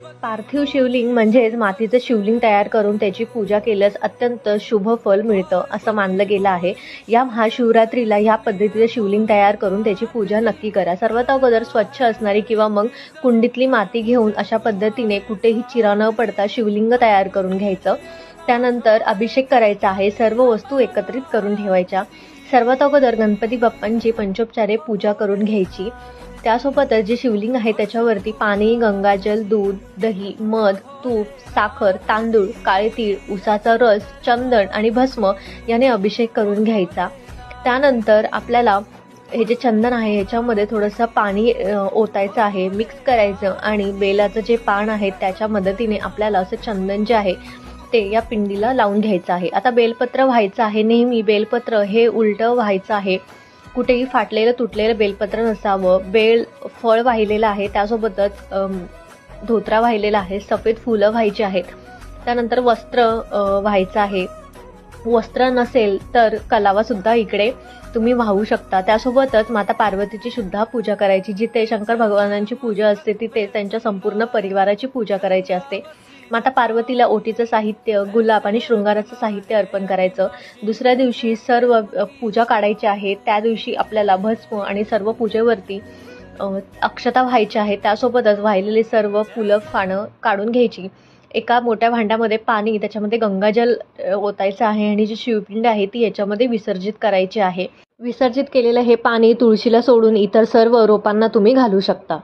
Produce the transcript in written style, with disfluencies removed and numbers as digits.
पार्थिव शिवलिंग म्हणजेच मातीचं शिवलिंग तयार करून त्याची पूजा केल्यास अत्यंत शुभ फल मिळतं असं मानलं गेलं आहे. या महाशिवरात्रीला ह्या पद्धतीचं शिवलिंग तयार करून त्याची पूजा नक्की करा. सर्वात अगोदर स्वच्छ असणारी किंवा मग कुंडीतली माती घेऊन अशा पद्धतीने कुठेही चिरा न पडता शिवलिंग तयार करून घ्यायचं. त्यानंतर अभिषेक करायचा आहे. सर्व वस्तू एकत्रित करून ठेवायच्या. सर्वात अगोदर गणपती बाप्पांची पंचोपचारे पूजा करून घ्यायची. त्यासोबतच जे शिवलिंग आहे त्याच्यावरती पाणी, गंगाजल, दूध, दही, मध, तूप, साखर, तांदूळ, काळे तीळ, उसाचा रस, चंदन आणि भस्म याने अभिषेक करून घ्यायचा. त्यानंतर आपल्याला हे जे चंदन आहे ह्याच्यामध्ये थोडंसं पाणी ओतायचं आहे, मिक्स करायचं आणि बेलाचं जे पान आहे त्याच्या मदतीने आपल्याला असं चंदन जे आहे ते या पिंडीला लावून घ्यायचं आहे. आता बेलपत्र व्हायचं आहे. नेहमी बेलपत्र हे उलटं व्हायचं आहे. कुठेही फाटलेलं तुटलेलं बेलपत्र नसावं. बेल फळ वाहिलेलं आहे, त्यासोबतच धोत्रा वाहिलेला आहे, सफेद फुलं व्हायची आहेत. त्यानंतर वस्त्र व्हायचं आहे. वस्त्र नसेल तर कलावासुद्धा इकडे तुम्ही वाहू शकता. त्यासोबतच माता पार्वतीची सुद्धा पूजा करायची. जिथे शंकर भगवानांची पूजा असते तिथे त्यांच्या संपूर्ण परिवाराची पूजा करायची असते. माता पार्वतीला ओटीचं साहित्य, गुलाब आणि शृंगाराचं साहित्य अर्पण करायचं. दुसऱ्या दिवशी सर्व पूजा काढायची आहे. त्या दिवशी आपल्याला भस्म आणि सर्व पूजेवरती अक्षता व्हायच्या आहेत. त्यासोबतच वाहिलेली सर्व फुलं पानं काढून घ्यायची. एका मोठ्या भांड्यामध्ये पाणी, त्याच्यामध्ये गंगाजल ओतायचं आहे आणि जी शिवपिंड आहे ती याच्यामध्ये विसर्जित करायची आहे. विसर्जित केलेलं हे पाणी तुळशीला सोडून इतर सर्व रोपांना तुम्ही घालू शकता.